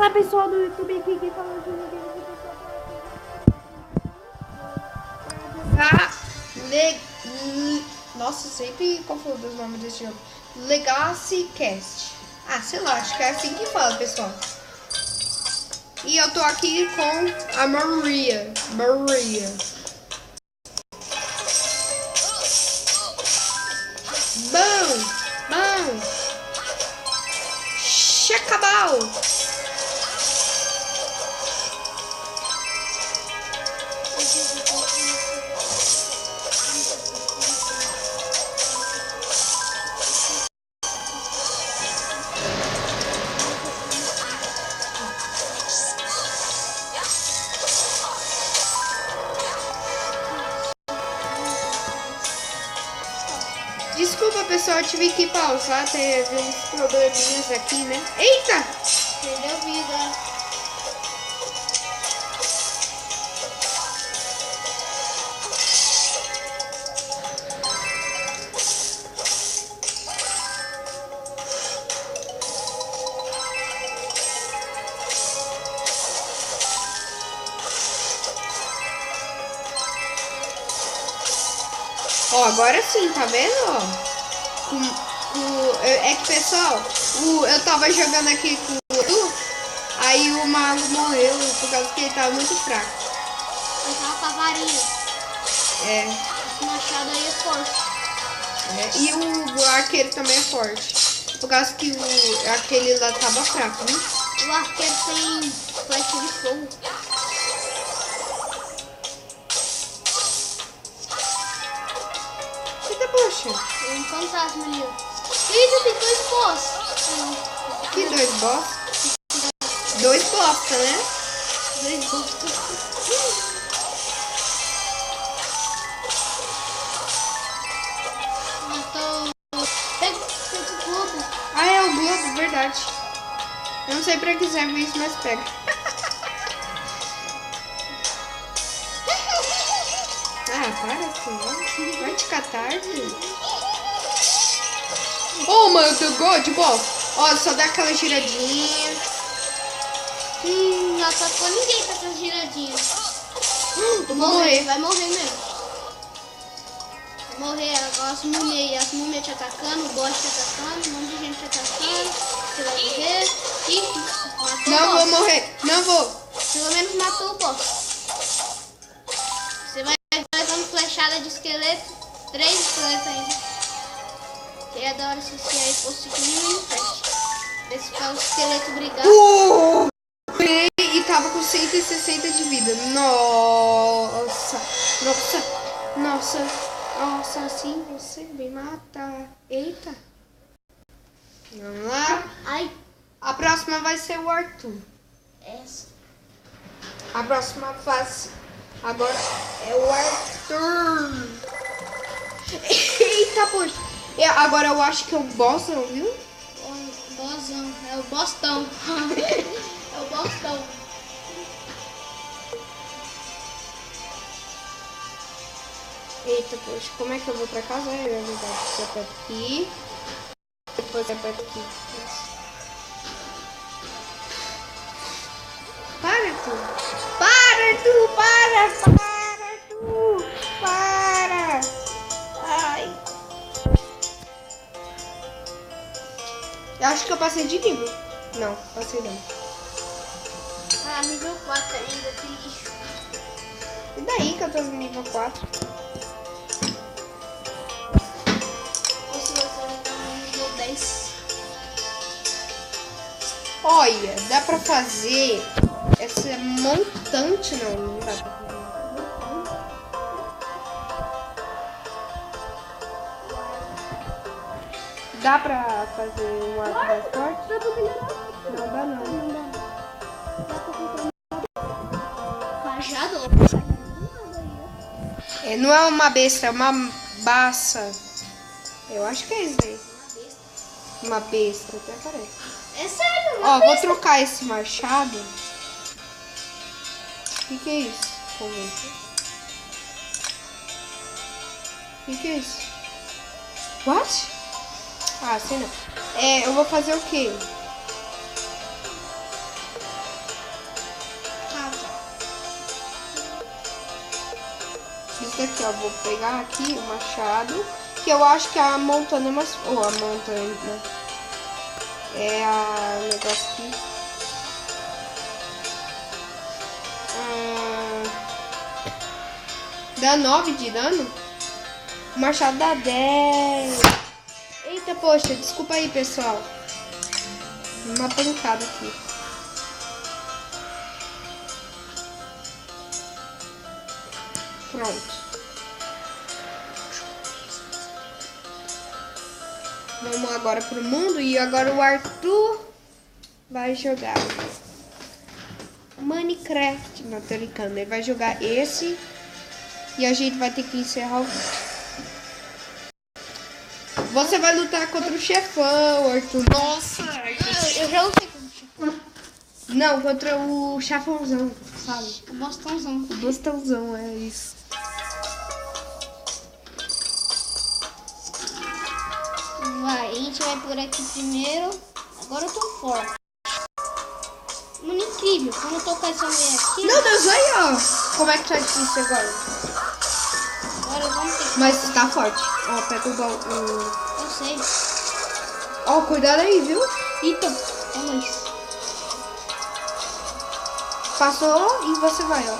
Fala pessoal do YouTube aqui, quem fala de Nossa, sempre confundo os nomes desse jogo. Legacy Cast. Ah, sei lá, acho que é assim que fala, pessoal. E eu tô aqui com a Maria. Bom. Chacabal. Desculpa, pessoal, eu tive que pausar, teve uns probleminhas aqui, né? Eita! Perdeu vida. Ó, agora sim, tá vendo? Ó, é que, pessoal, eu tava jogando aqui com o Edu, aí o mago morreu por causa que ele tava muito fraco. Eu tava com a varinha. É. Esse machado aí é forte. É. E o arqueiro também é forte. Por causa que aquele lá tava fraco, né? O arqueiro tem flecha de fogo. Eita, poxa. Tem um fantasma ali, ó. Eita, tem dois boss. Que dois boss? Dois bosta, né? Dois boss. Matou. Pega o globo. Ah, é o globo, verdade. Eu não sei pra que serve isso, mas pega. Ah, para assim, vai te catar, filho. Oh, mano, do God, boss. Ó, só dá aquela giradinha. Não atacou ninguém com essas giradinhas. Eu vou morrer. Vai morrer mesmo. Vai morrer agora as múmias te atacando, o boss te atacando, um monte de gente te atacando. Você vai morrer. E matou Não o boss. vou morrer, não vou. Pelo menos matou o boss. Você vai levando flechada de esqueleto. 3 esqueletos ainda. Seria da hora se você aí fosse comigo em frente. Desse para o esqueleto brigar. E tava com 160 de vida. Nossa, assim você me mata. Eita. Vamos lá. Ai, A próxima vai ser o Arthur. essa. A próxima fase agora é o Arthur. Eita, poxa. Agora eu acho que é o bossão, viu? Bossão. É o bostão. É o bostão. Eita, poxa. Como é que eu vou pra casa? É verdade. Você aperta aqui. Depois você aperta aqui. Para, Arthur. Para. Ai. Eu acho que eu passei de nível. Não, passei não. Ah, nível 4 ainda, que lixo. E daí que eu tô no nível 4? Ou se você vai estar no nível 10. Olha, dá pra fazer essa montante, não dá pra fazer. Dá pra fazer um arco mais forte? Não dá não. Cajado? Não é uma besta, é uma baça. Eu acho que é isso aí. Uma besta, até parece. É sério, Ó, vou trocar esse machado. O que é isso? Vamos ver. O que é isso? What? Ah, sei não. Eu vou fazer o quê? daqui, ó. Vou pegar aqui o machado. Que eu acho que a montanha é mais... Ou a montanha, né? É a negócio aqui. Dá 9 de dano. O machado dá 10. Eita, poxa, desculpa aí, pessoal. Uma pancada aqui. Pronto. Vamos agora pro mundo. E agora o Arthur vai jogar Minecraft. Não, tô brincando. Ele vai jogar esse. E a gente vai ter que encerrar o vídeo. Você vai lutar contra o chefão, Arthur. Nossa! Eu já lutei com o chefão. Não, contra o chefãozão, sabe? O bostãozão. O bostãozão, é isso. Vai, a gente vai por aqui primeiro. Agora eu tô forte. Mano, incrível. Quando eu tocar essa mulher aqui... Meu Deus, aí, ó. Como é que tá difícil agora? Agora vamos ter que... Mas tá forte. Ó, pega o... Eu sei. Ó, cuidado aí, viu? Eita, vamos. Passou e você vai, ó.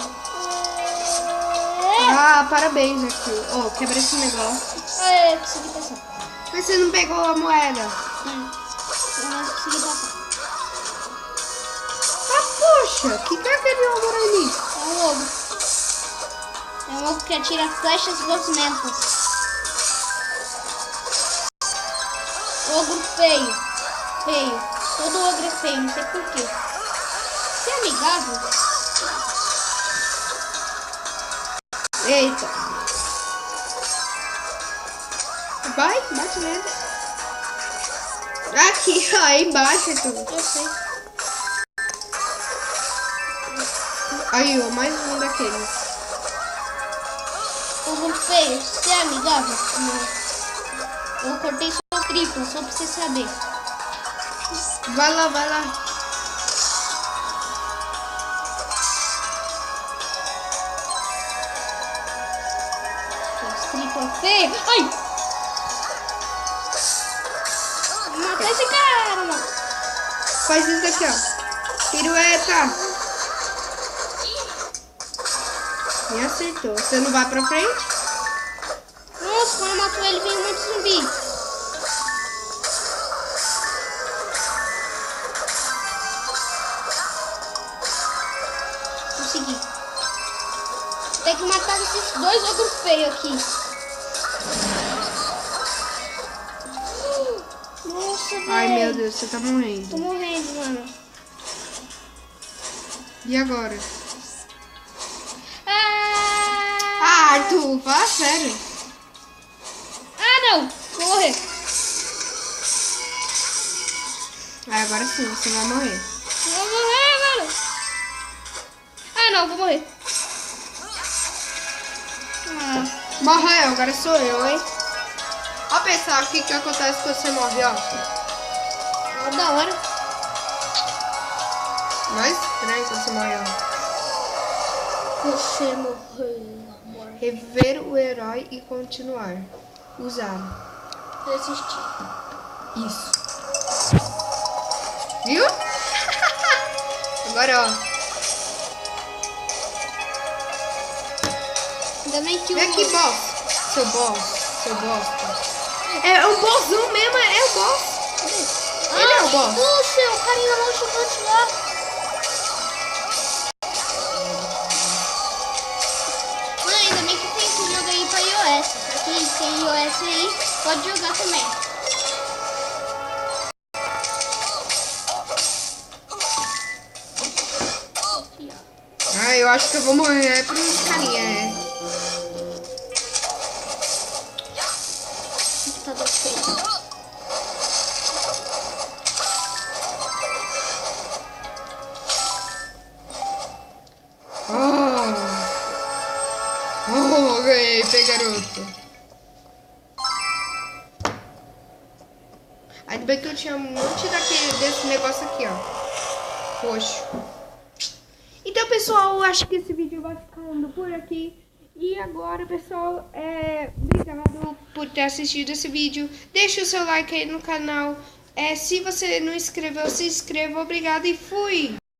Ah, parabéns, Arthur. Ó, quebra esse negócio. É, consegui passar. Mas você não pegou a moeda. Eu não consegui passar. Ah, poxa, que é aquele ogro ali? É um ogro. É um ogro que atira flechas gosmentas. Ogro feio. Feio. Todo ogro é feio, não sei porquê. Você é amigável? Eita. Vai, bate nele. Aqui, ó, aí embaixo, Arthur. Eu sei. Aí, ó, mais um daqueles. Ogro feio, você é amigável? Eu cortei sua tripa, só pra você saber. Vai lá, vai lá. Tripa feia. Ai! Mata esse cara, mano. Faz isso aqui, ó. Pirueta. Me acertou. Você não vai pra frente? Nossa, quando eu mato ele, vem muito zumbi. Consegui. Tem que matar esses dois ogros feios aqui. Nossa, velho. Ai, meu Deus, você tá morrendo. Tô morrendo, mano. E agora? Ah, Arthur, fala sério. não. Vou morrer. Ai, agora sim, você vai morrer. Vou morrer, mano. Não, vou morrer. Morreu, agora sou eu, hein? Ó, pessoal, o que que acontece quando você morre, ó. Ó, da hora. Mais estranho quando você morre, ó. Você morreu, amor. Rever o herói e continuar. Usar. Resistir. Isso. Viu? Agora, ó. Ainda bem que o... Vem aqui, boss. Seu boss. Seu bosta. É um bossão mesmo, é o boss. Ele é o boss. Nossa, o carinha lá chegou lá. Mano, ainda bem que tem esse jogo aí pra iOS. Pra quem tem iOS aí, pode jogar também. Ah, eu acho que eu vou morrer por uns carinha, é. Tá feio. Oh, ganhei, garoto. Ainda bem que eu tinha um monte desse negócio aqui, ó. Roxo. Então, pessoal, eu acho que esse vídeo vai ficando por aqui. E agora, pessoal, obrigado por ter assistido esse vídeo. Deixa o seu like aí no canal. Se você não inscreveu, se inscreva. Obrigado e fui!